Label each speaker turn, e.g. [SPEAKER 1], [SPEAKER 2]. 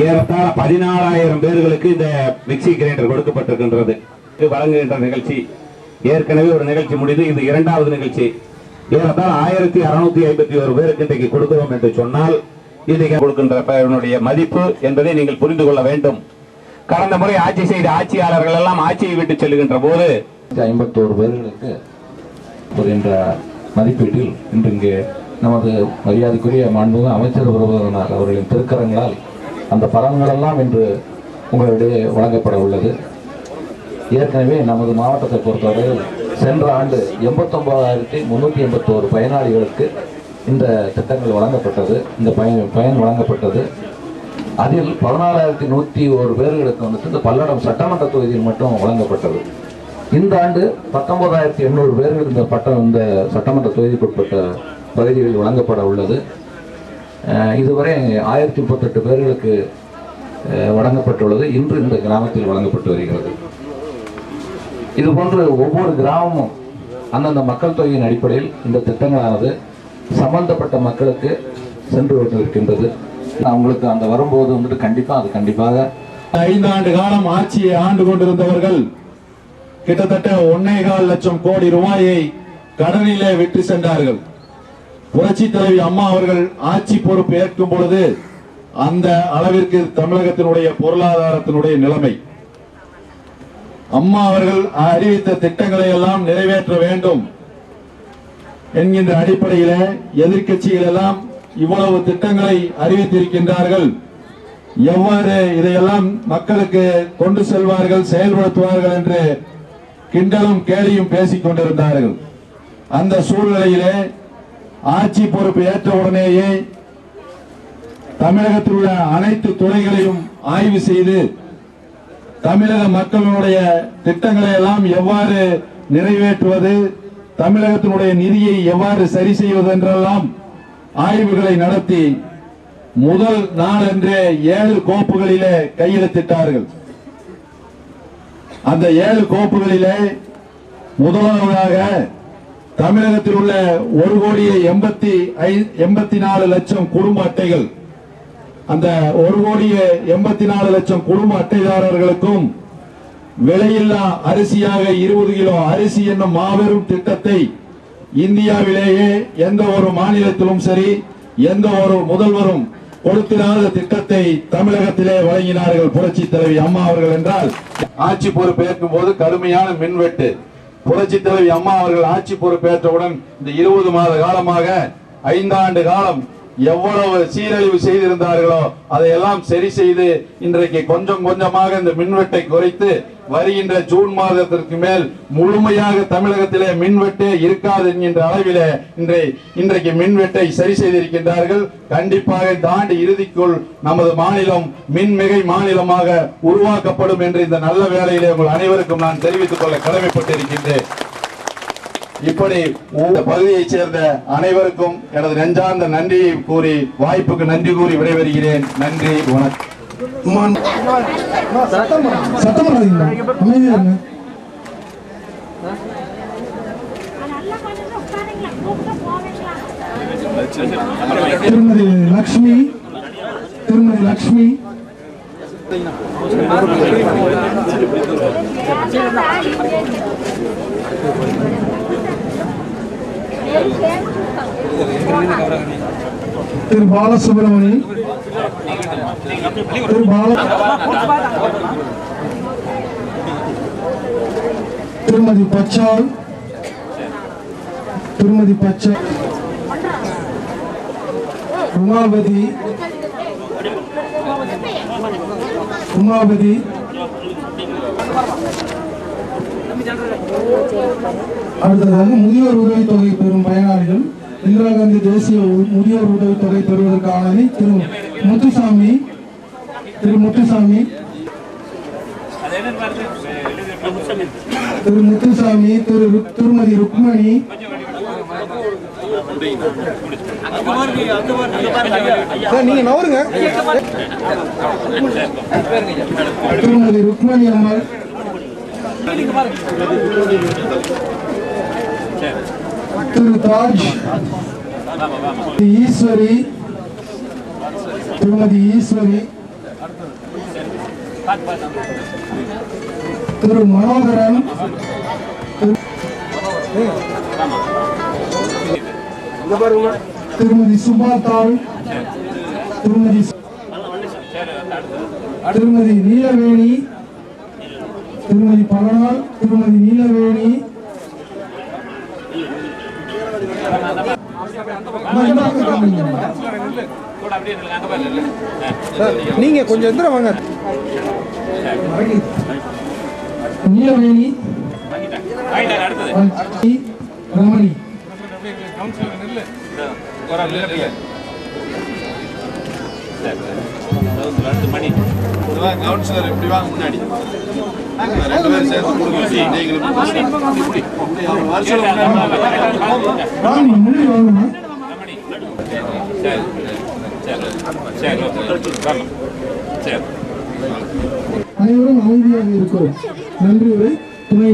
[SPEAKER 1] ஏறத்தாழ 14,000 பேர்களுக்கு இந்த மிக்சி கிரைண்டர் கொடுக்கப்பட்டிருக்கின்றது. வழங்குகின்ற நிகழ்ச்சி ஏற்கனவே ஒரு நிகழ்ச்சி முடிந்து இது இரண்டாவது நிகழ்ச்சி. ஏறத்தாழ 1651 பேருக்கு இன்றைக்கு கொடுக்கிறோம் என்று சொன்னால் இன்றைக்கு கொடுக்கின்ற மதிப்பு என்பதை நீங்கள் புரிந்து கொள்ள வேண்டும். கடந்த முறை ஆட்சி செய்த ஆட்சியாளர்கள் எல்லாம் ஆட்சியை விட்டு செல்லுகின்ற போது
[SPEAKER 2] 51 பேர்களுக்கு என்ற மதிப்பீட்டில் இன்று இங்கே நமது மரியாதைக்குரிய மாண்புமிகு அமைச்சர் விருதுநகர் அவர்களின் திருக்கரங்களால் அந்த பலன்கள் எல்லாம் இன்று உங்களிடையே வழங்கப்பட உள்ளது. ஏற்கனவே நமது மாவட்டத்தை பொறுத்தவரையில் சென்ற ஆண்டு 89,381 பயனாளிகளுக்கு இந்த திட்டங்கள் வழங்கப்பட்டது. இந்த பயன் வழங்கப்பட்டது. அதில் 14,101 பேர்களுக்கு இந்த பல்லடம் சட்டமன்ற தொகுதியில் மட்டும் வழங்கப்பட்டது. இந்த ஆண்டு 19,800 பேர்கள் இந்த சட்டமன்ற தொகுதிக்குட்பட்ட பகுதிகளில் வழங்கப்பட உள்ளது. இதுவரை 1038 பேர்களுக்கு வழங்கப்பட்டுள்ளது. இன்று இந்த கிராமத்தில் வழங்கப்பட்டு வருகிறது. இதுபோன்று ஒவ்வொரு கிராமமும் அந்தந்த மக்கள் தொகையின் அடிப்படையில் இந்த திட்டங்களானது சம்பந்தப்பட்ட மக்களுக்கு சென்று கொண்டிருக்கின்றது. அவங்களுக்கு அந்த வரும்போது கண்டிப்பாக
[SPEAKER 3] 5 ஆண்டு காலம் ஆட்சியை ஆண்டு கொண்டிருந்தவர்கள் கிட்டத்தட்ட 1.25 லட்சம் கோடி ரூபாயை கடனிலே விட்டு சென்றார்கள். புரட்சி தலைவி அம்மா அவர்கள் ஆட்சி பொறுப்பு ஏற்கும் பொழுது அந்த அளவிற்கு தமிழகத்தினுடைய பொருளாதாரத்தினுடைய நிலைமை, அம்மா அவர்கள் அறிவித்த திட்டங்களை எல்லாம் நிறைவேற்ற வேண்டும் என்கின்ற அடிப்படையிலே எதிர்க்கட்சிகள் எல்லாம் இவ்வளவு திட்டங்களை அறிவித்திருக்கின்றார்கள், எவ்வாறு இதையெல்லாம் மக்களுக்கு கொண்டு செல்வார்கள், செயல்படுத்துவார்கள் என்று கிண்டலும் கேலியும் பேசிக் கொண்டிருந்தார்கள். அந்த சூழ்நிலையிலே ஆட்சி பொறுப்பு ஏற்ற உடனேயே தமிழகத்தில் உள்ள அனைத்து துறைகளையும் ஆய்வு செய்து தமிழக மக்களுடைய திட்டங்களை எல்லாம் எவ்வாறு நிறைவேற்றுவது, தமிழகத்தினுடைய நிதியை எவ்வாறு சரி செய்வது என்றெல்லாம் ஆய்வுகளை நடத்தி முதல் நாள் என்றே 7 கோப்புகளிலே கையெழுத்திட்டார்கள். அந்த 7 கோப்புகளிலே முதலாவதாக தமிழகத்தில் உள்ள 1,84 லட்சம் குடும்ப அட்டைகள், அந்த 1,84 லட்சம் குடும்ப அட்டைதாரர்களுக்கும் விலையில்லா அரிசியாக 20 கிலோ அரிசி என்னும் மாபெரும் திட்டத்தை இந்தியாவிலேயே எந்த ஒரு மாநிலத்திலும் சரி எந்த ஒரு முதல்வரும் கொடுத்திராத திட்டத்தை தமிழகத்திலே வழங்கினார்கள் புரட்சி தலைவி அம்மா அவர்கள். என்றால் ஆட்சி பொறுப்பேற்கும் போது கடுமையான மின்வெட்டு, புரட்சி தலைவி அம்மா அவர்கள் ஆட்சி பொறுப்பேற்றவுடன் இந்த 20 மாத காலமாக 5 ஆண்டு காலம் எவ்வளவு சீரழிவு செய்திருந்தார்களோ அதையெல்லாம் சரி செய்து இன்றைக்கு கொஞ்சம் கொஞ்சமாக இந்த மின்வெட்டை குறைத்து வருகின்ற ஜூன் மாதத்திற்கு மேல் முழுமையாக தமிழகத்திலே மின்வெட்டே இருக்காது என்கின்ற அளவிலே இன்றைக்கு மின்வெட்டை சரி செய்திருக்கின்றார்கள். கண்டிப்பாக இந்த ஆண்டு இறுதிக்குள் நமது மாநிலம் மின்மிகை மாநிலமாக உருவாக்கப்படும் என்று இந்த நல்ல வேளையிலே உங்கள் அனைவருக்கும் நான் தெரிவித்துக் கொள்ள கடமைப்பட்டிருக்கின்றேன். இப்படி பகுதியைச் சேர்ந்த அனைவருக்கும் எனது நெஞ்சார்ந்த நன்றியை கூறி வாய்ப்புக்கு நன்றி கூறி விடைபெறுகிறேன். நன்றி, வணக்கம்.
[SPEAKER 4] திருமதி லட்சுமி திரு பாலசுப்ரமணி, திருமதி பச்சால், உமாபதி, அடுத்ததாக முதியோர் உதவித்தொகை பெறும் பயனாளிகள் இந்திரா காந்தி தேசிய முதியோர் உதவித்தொகை பெறுவதற்கானதை திரு முத்துசாமி, திருமதி ருக்மணி, நீங்க நவருங்க, திருமதி ருக்மணி அம்மாள், திரு தாஜ், ஈஸ்வரி, திருமதி ஈஸ்வரி, திரு மனோகரன், திருமதி சுபாத்தாள், திருமதி நீலவேணி, திருமதி பகனாள், திருமதி நீலவேணி,
[SPEAKER 5] நீங்க கொஞ்சம் எந்திர வாங்க.
[SPEAKER 4] நீலவேணி, ரமணி.
[SPEAKER 3] கவுன்சிலர் இப்படி வாங்க முன்னாடி. ரெண்டு பேரும் சேர்த்து கொடுங்க.
[SPEAKER 4] முன்னாடி வாங்கம்மா. அனைவரும் அமைதியாக இருக்கிறோம். நன்றி உரை. துணை